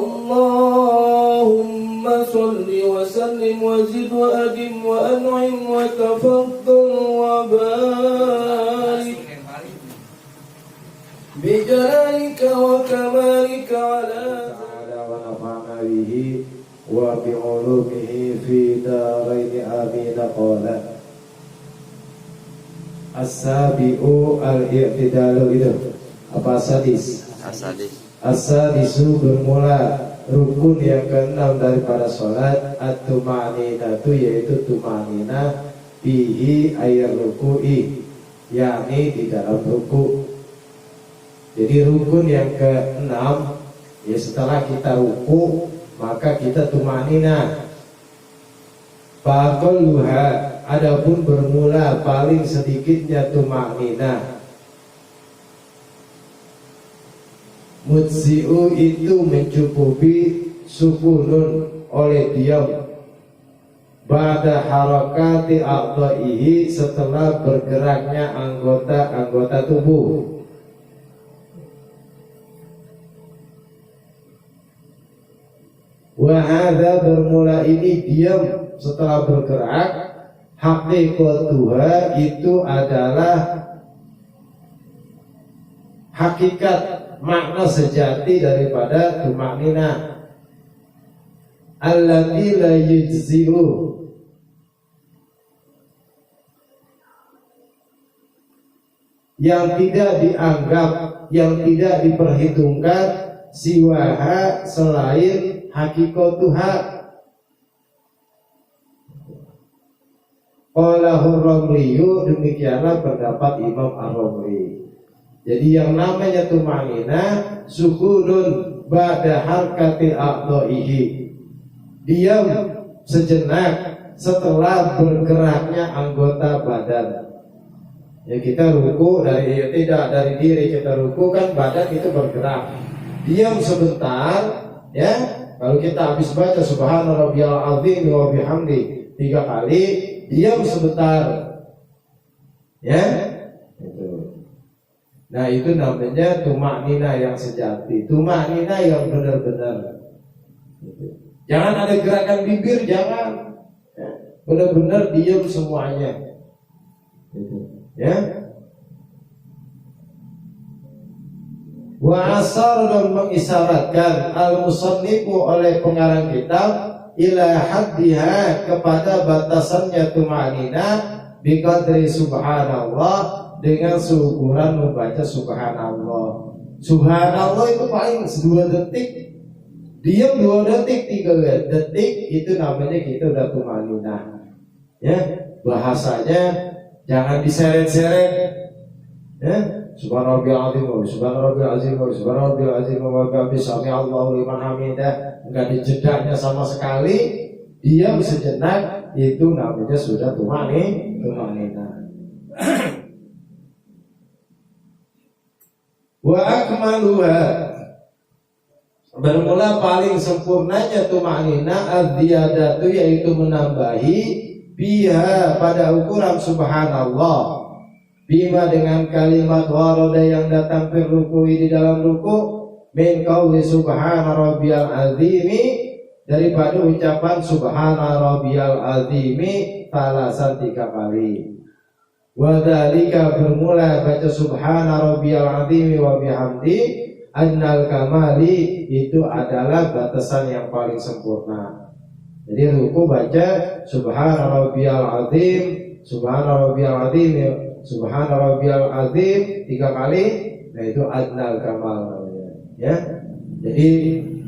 اللهم صل وسلم وزد وأدم وأنعم وتفضل وبارك بجلالك وكمالك على ونفعنا به وبعلومه في دارين آمين. قال as-sabi'u al-i'tidalu itu apa sadis? As-sadisu bermula rukun yang keenam daripada sholat at-tuma'ninatu yaitu tuma'nina bihi ayat ruku'i yakni di dalam ruku. Jadi rukun yang keenam ya setelah kita ruku maka kita tuma'nina. Faqalluha adapun bermula paling sedikitnya tuma'nina mutsi'u itu mencukupi sukunun oleh diam ba'da harakati a'dha'ihi setelah bergeraknya anggota-anggota tubuh. Wahada bermula ini diam setelah bergerak. Hakikatuha itu adalah hakikat makna sejati daripada tuma'nina allati la yujzi'u yang tidak dianggap, yang tidak diperhitungkan siwaha selain hakikatuha. Qalahur Ramliyu, demikianlah pendapat Imam Ar-Ramli. Jadi yang namanya tuma'nina sukunun ba'da harkati a'dha'ihi, diam sejenak setelah bergeraknya anggota badan. Ya kita ruku tidak dari diri kita ruku kan badan itu bergerak. Diam sebentar ya. Kalau kita habis baca subhana rabbiyal azim wa bihamdi 3 kali, diam sebentar ya itu. Nah itu namanya tuma'nina yang sejati, tuma'nina yang benar-benar gitu. Jangan ada gerakan bibir, jangan ya. Benar-benar diam semuanya gitu. Ya wa asar dan mengisyaratkan al-musannifu oleh pengarang kitab ila haddiha kepada batasannya tuma'nina biqadri subhanallah dengan seukuran membaca subhanallah. Subhanallah itu paling 2 detik, diam 2 detik, 3 detik itu namanya kita udah tuma'nina ya. Bahasanya jangan diseret-seret ya. Subhanallah azim, subhanallah azim, subhanallah azim wa bihamdihi sami'allahu liman hamidah. Enggak dijedaknya sama sekali, diam sejenak, itu namanya sudah tuma'nina. Wa akmaluha bermula paling sempurnanya tuma'nina az-ziyadatu yaitu menambahi biha pada ukuran subhanallah bima dengan kalimat warada yang datang fi ruku'i di dalam ruku min qauli subhana rabbiyal azimi daripada ucapan subhana rabbiyal azimi talasan 3 kali. Wa dzalika bermula baca subhana rabbiyal azimi wa bihamdi annal kamali itu adalah batasan yang paling sempurna. Jadi ruku baca subhana rabbiyal azim, subhana rabbiyal azim, subhana rabbiyal azim 3 kali. Nah itu adnal kamal ya. Jadi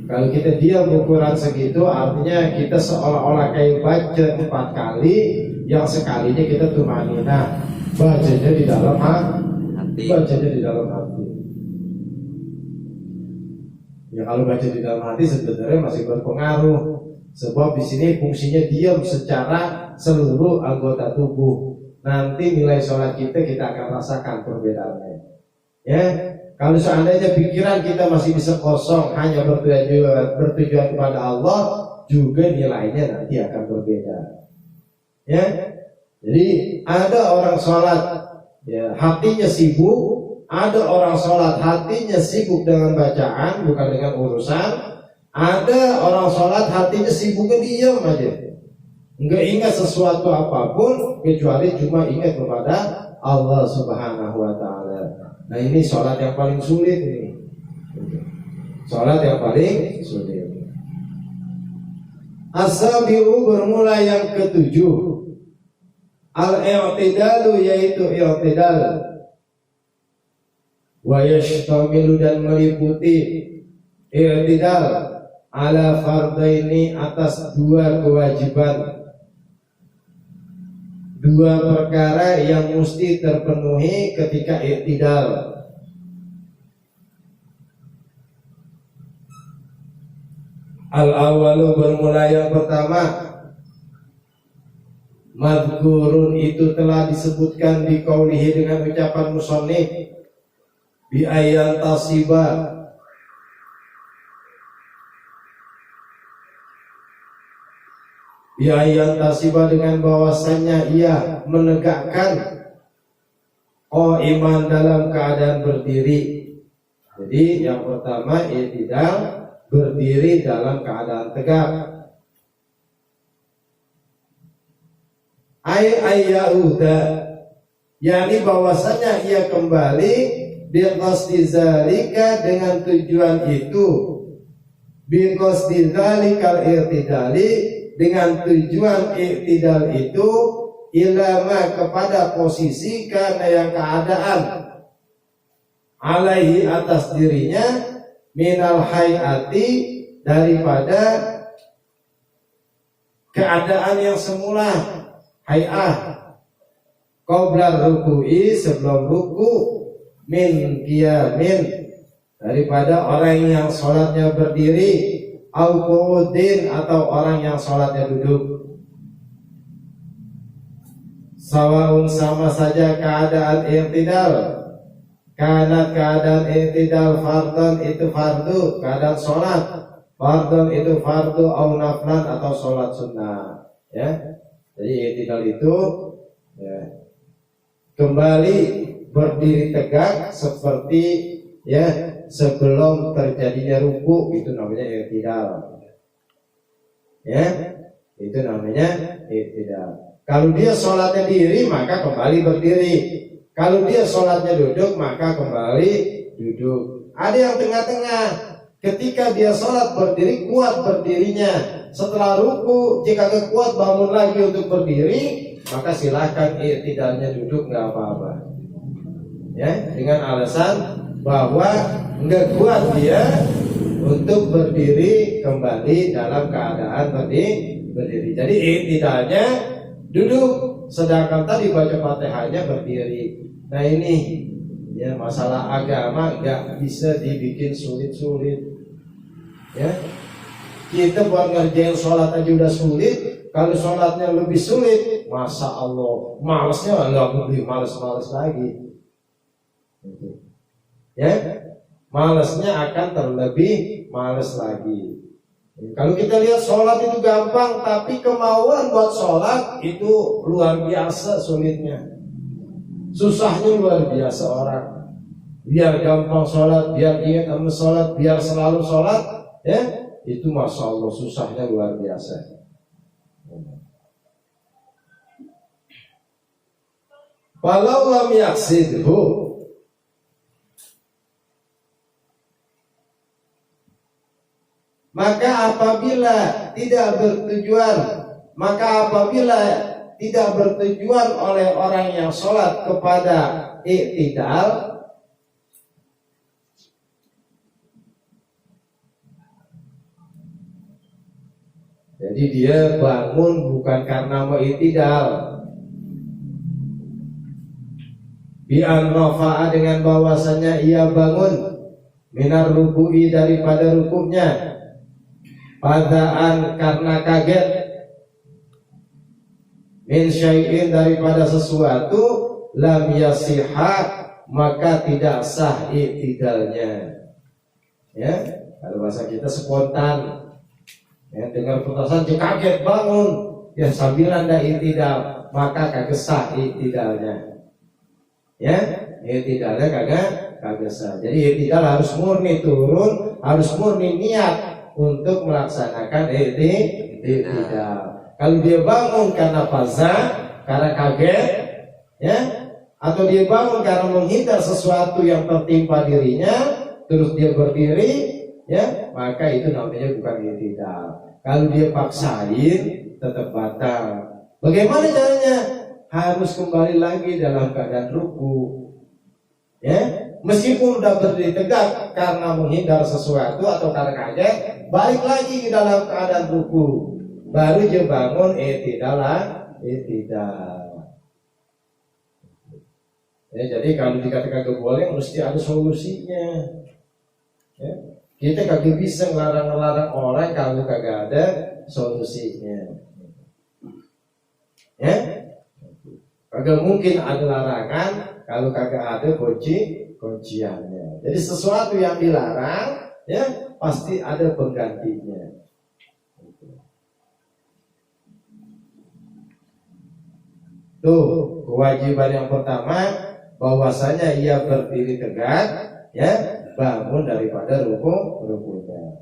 kalau kita diam ukuran segitu artinya kita seolah-olah kayak baca 4 kali, yang sekalinya kita tuma'nina, bacanya di dalam hati. Bacanya di dalam hati. Ya kalau baca di dalam hati sebenarnya masih berpengaruh, sebab di sini fungsinya diam secara seluruh anggota tubuh. Nanti nilai sholat kita akan rasakan perbedaannya. Ya, kalau seandainya pikiran kita masih bisa kosong, hanya bertujuan kepada Allah, juga nilainya nanti akan berbeda. Ya, jadi ada orang sholat, ya hatinya sibuk. Ada orang sholat hatinya sibuk dengan bacaan, bukan dengan urusan. Ada orang sholat hatinya sibuk diam aja, nggak ingat sesuatu apapun kecuali cuma ingat kepada Allah Subhanahu wa Ta'ala. Nah, ini sholat yang paling sulit ini. Sholat yang paling sulit. As-sabi'u bermula yang ketujuh. Al-i'tidalu yaitu i'tidal. Wa yashtamilu dan meliputi i'tidal ala fardaini atas dua kewajiban, dua perkara yang mesti terpenuhi ketika i'tidal. Al-awalu bermula yang pertama, madhkurun itu telah disebutkan di qaulihi dengan ucapan musannif bi ayyan tasiba, yang tasiba dengan bahwasannya ia menegakkan iman dalam keadaan berdiri. Jadi yang pertama i'tidal, berdiri dalam keadaan tegak. Ayyauda, yakni bahwasannya ia kembali biqasdi zalika dengan tujuan itu, biqasdi zalikal i'tidali dengan tujuan i'tidal itu, ilama kepada posisi karena yang keadaan alaihi atas dirinya, minal hayati daripada keadaan yang semula, hay'ah, qabla ruku'i sebelum ruku, min qiyamin daripada orang yang sholatnya berdiri, au qu'udin atau orang yang sholatnya duduk. Sawaun sama saja keadaan i'tidal, karena keadaan i'tidal fardhan itu fardu, keadaan sholat fardhan itu fardu, au naflan atau sholat sunnah, ya. Jadi i'tidal itu ya, kembali berdiri tegak seperti ya sebelum terjadinya ruku, itu namanya i'tidal, ya, itu namanya i'tidal. Kalau dia sholatnya diri maka kembali berdiri, kalau dia sholatnya duduk maka kembali duduk. Ada yang tengah-tengah, ketika dia sholat berdiri kuat berdirinya, setelah ruku jika kuat bangun lagi untuk berdiri, maka silahkan i'tidalnya duduk, nggak apa-apa, ya, dengan alasan bahwa nggak kuat dia untuk berdiri kembali dalam keadaan berdiri. Jadi i'tidalnya duduk, sedangkan tadi baca Fatihahnya berdiri. Nah ini ya, masalah agama nggak bisa dibikin sulit-sulit, ya. Kita buat ngerjain sholat aja udah sulit, kalau sholatnya lebih sulit, masa Allah malesnya nggak lebih males lagi, ya, malesnya akan terlebih males lagi. Kalau kita lihat sholat itu gampang, tapi kemauan buat sholat itu luar biasa sulitnya, susahnya luar biasa orang. Biar gampang sholat, biar ingat sama sholat, biar selalu sholat, ya, itu masya Allah susahnya luar biasa. Walau lam yaksidhu, maka apabila tidak bertujuan oleh orang yang sholat kepada i'tidal, jadi dia bangun bukan karena mau i'tidal, bi'an rafa'a dengan bahwasannya ia bangun minar ruku'i daripada rukuknya, padaan karena kaget, min syai'in daripada sesuatu, lam yasihha maka tidak sah i'tidalnya, ya. Kalau bahasa kita spontan, ya, dengar petasan kaget bangun, ya sambil anda i'tidal, maka kagak sah i'tidalnya, ya, i'tidalnya kagak sah. Jadi i'tidal harus murni turun, harus murni niat untuk melaksanakan i'tidal. Kalau dia bangun karena faza, karena kaget, ya, atau dia bangun karena menghindar sesuatu yang tertimpa dirinya, terus dia berdiri, ya, maka itu namanya bukan i'tidal. Kalau dia paksain, tetap batal. Bagaimana caranya? Harus kembali lagi dalam keadaan ruku, ya. Meskipun udah berdiri tegak karena menghindar sesuatu atau karena kaget, balik lagi ke dalam keadaan ruku, baru dia bangun i'tidal. Ya, jadi kalau dikatakan gak boleh, mesti ada solusinya. Ya. Kita kagak bisa ngelarang orang kalau kagak ada solusinya. Ya, kagak mungkin ada larangan kalau kagak ada kunciannya. Jadi sesuatu yang dilarang, ya, pasti ada penggantinya. Tuh, kewajiban yang pertama, bahwasanya ia berdiri tegak, ya, bangun daripada rukunya.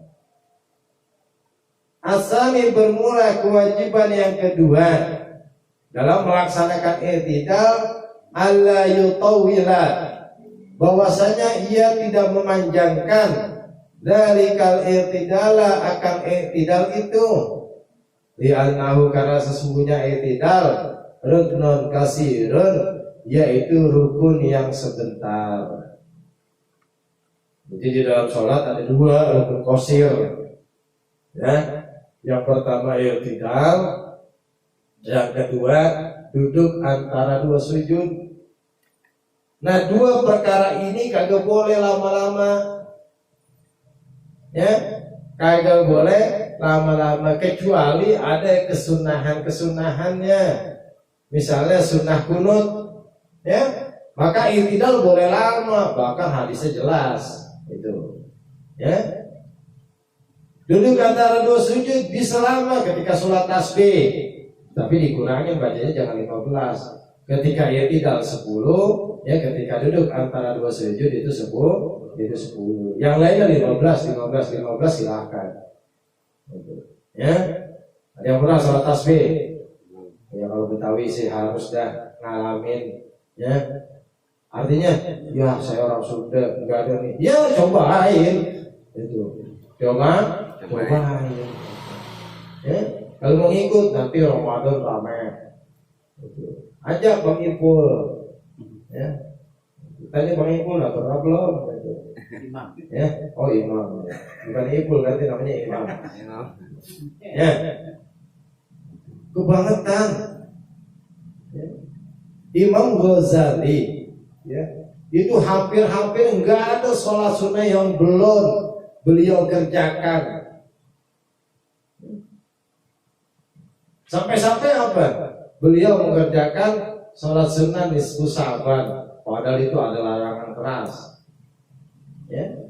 Asami bermula kewajiban yang kedua dalam melaksanakan i'tidal, alla yutawwila, bahwasanya ia tidak memanjangkan dari kal i'tidala akan i'tidal itu, li'annahu, karena sesungguhnya i'tidal ruknun kasirun, yaitu rukun yang sebentar. Jadi di dalam sholat ada dua rukun qasir, ya. Yang pertama i'tidal, yang kedua duduk antara dua sujud. Nah, dua perkara ini kagak boleh lama-lama, ya, kagak boleh lama-lama, kecuali ada kesunahannya. Misalnya sunnah kunut, ya, maka i'tidal boleh lama, bahkan hadisnya jelas itu, ya. Duduk antara dua sujud bisa lama ketika sholat tasbih, tapi dikurangin bacanya jangan 15. Ketika i'tidal 10, ya, ketika duduk antara dua sujud itu 10. Yang lainnya 15 silahkan. Ya, ada yang pernah sholat tasbih? Ya, kalau Betawi sih harus dah ngalamin, ya. Artinya, ya saya orang Sunda, enggak ada nih. Ya cobain, itu. Cobain. Ya, kalau mau ngikut nanti Ramadan ramai. Ajak Bang Ipul, ya. Tanya Bang Ipul udah pernah belum? Gitu. Imam. Ya, oh imam. Bukan Ipul, nanti namanya imam. Ya. Kebangetan, ya. Imam Ghazali, ya, itu hampir enggak ada sholat sunnah yang belum beliau kerjakan. Sampai-sampai apa? Beliau mengerjakan sholat sunnah nisfu Sa'ban, padahal itu ada larangan keras, ya.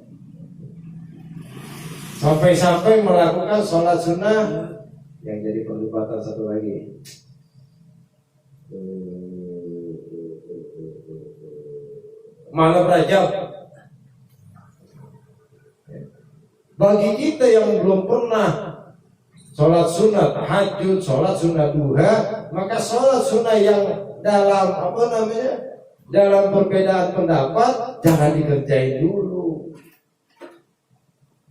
Sampai-sampai melakukan sholat sunnah yang jadi perdebatan satu lagi, malam Rajab. Bagi kita yang belum pernah sholat sunnah tahajud, sholat sunnah duha, maka sholat sunnah yang dalam dalam perbedaan pendapat jangan dikerjain dulu,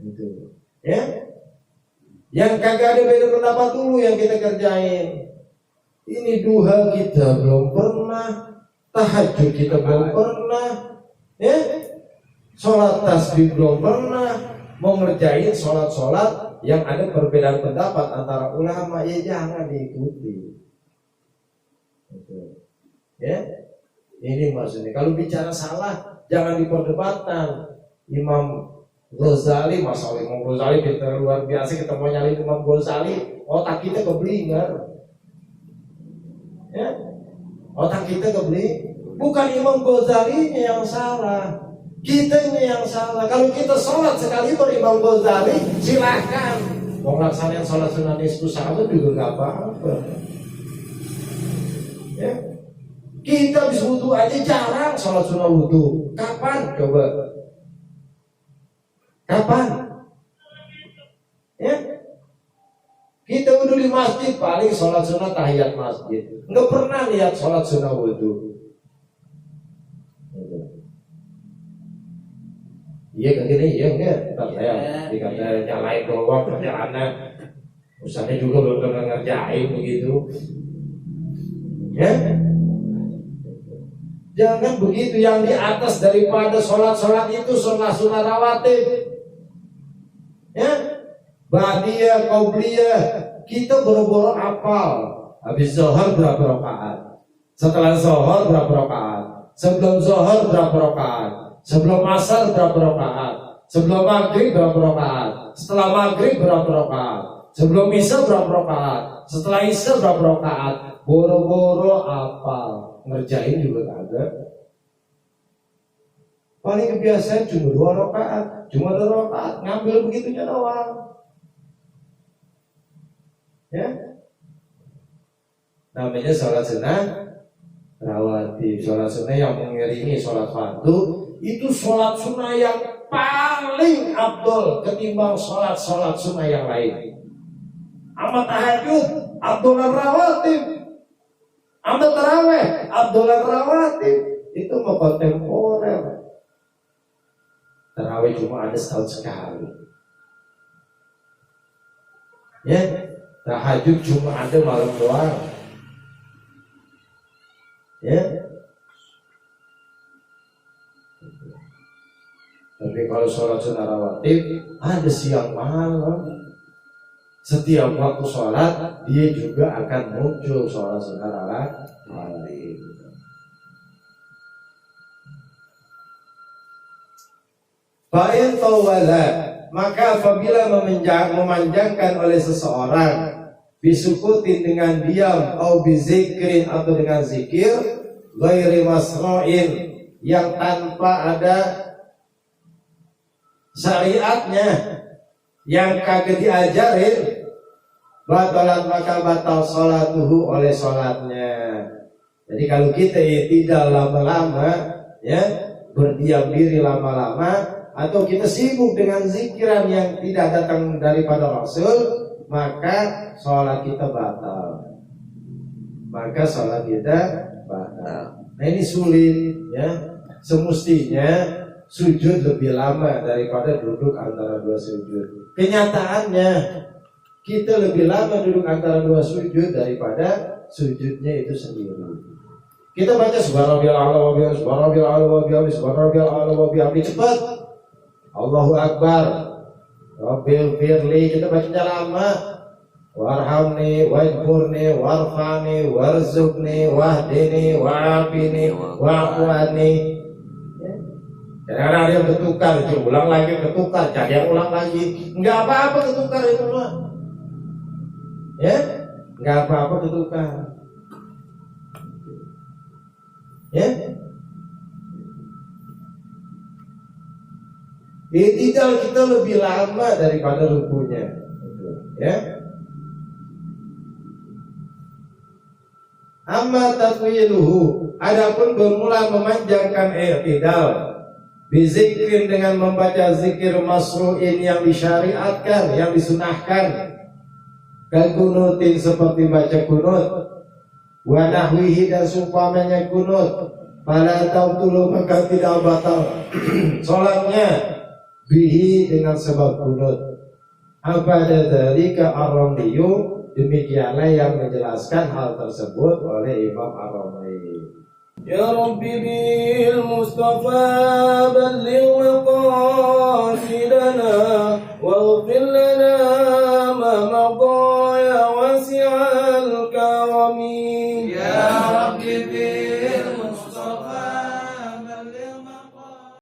gitu, ya. Yang kagak ada beda pendapat dulu yang kita kerjain. Ini duha kita belum pernah, tahajud kita belum pernah, ya, sholat tasbih belum pernah, mau ngerjain sholat yang ada perbedaan pendapat antara ulama, ya jangan diikuti. Ya, ini maksudnya. Kalau bicara salah, jangan diperdebatkan. Imam Ghazali, masalah Imam Ghazali kita luar biasa, kita mau nyari Imam Ghazali, otak kita keblinger, ya, otak kita kebeli. Bukan Imam Ghazalinya yang salah, kitanya yang salah. Kalau kita sholat sekali Imam Ghazali, silahkan. Mau laksanain sholat sunnah nisfu Sa'ban juga gak apa-apa, ya. Kita habis wudhu aja jarang sholat sunnah wudhu. Kapan? Coba. Kapan? di masjid paling sholat sunnah tahiyat masjid, nggak pernah lihat sholat sunnah wudhu. Iya kan gini, iya enggak? Ntar saya dikata nyalain doang perjalanan, usahanya juga belum pernah ngerjain begitu. Ya, jangan begitu. Yang di atas daripada sholat itu sunnah rawatib. Ya, ba'diyah, qabliyah, kita boro-boro apal. Habis zuhur berapa rakaat? Setelah zuhur berapa rakaat? Sebelum zuhur berapa rakaat? Sebelum asar berapa rakaat? Sebelum maghrib berapa rakaat? Setelah maghrib berapa rakaat? Sebelum isya berapa rakaat? Setelah isya berapa rakaat? Boro-boro apal, ngerjain juga kagak. Paling kebiasaan cuma 2 rakaat, cuma 2 rakaat, ngambil begitunya doang. Ya, namanya sholat sunnah rawatib. Sholat sunnah yang mengiringi sholat fardu itu sholat sunnah yang paling abdul ketimbang sholat sunnah yang lain. Amat tahajud, abdulan rawatib. Amat taraweh, abdulan rawatib. Itu mau kontemporer. Taraweh cuma ada setahun sekali. Ya, tahajud cuma ada malam doang. Ya. Tapi kalau sholat sunnah rawatib ada siang malam. Setiap waktu sholat dia juga akan muncul sholat sunnah rawatib. Fa'in tawala, maka apabila memanjangkan oleh seseorang bisukutin dengan diam, atau bizikrin atau dengan zikir, ghairi masro'in, yang tanpa ada syariatnya, yang kagak diajarin, batalat maka batal sholatuhu oleh sholatnya. Jadi kalau kita tidak lama-lama, ya berdiam diri lama-lama, atau kita sibuk dengan zikiran yang tidak datang daripada Rasul, maka sholat kita batal. Nah ini sulit, ya. Semestinya sujud lebih lama daripada duduk antara 2 sujud. Kenyataannya kita lebih lama duduk antara 2 sujud daripada sujudnya itu sendiri. Kita baca subhanallahil a'la wa bihamdihi cepat. Allahu akbar. Rabbil firli, kita bacanya lama. Warhamni wajburni warfani warzuqni wahdini wa'afini wa'afwani. Kadang-kadang ada yang ketukar, ulang lagi ketukar, cari yang ulang lagi. Enggak apa-apa ketukar itu mah. Ya, enggak apa-apa ketukar. Ya. Tidak, kita lebih lama daripada rukunya. Ya. Amma tatwiluhu, adapun bermula memanjangkan i'tidal bizikrin dengan membaca zikir masru'in yang disyariatkan, yang disunahkan, kagunutin seperti baca kunut, wa nahwihi dan sumpamanya kunut, fala tabtulu maka tidak batal salatnya bihi dengan sebab kunut. Apa dzalika ar-Ramliyu, demikianlah yang menjelaskan hal tersebut oleh Imam Ar-Ramli. Ya Rabbi bil Mustafa balligh maqasidana waghfir lana ma madha ya wasi'al karami.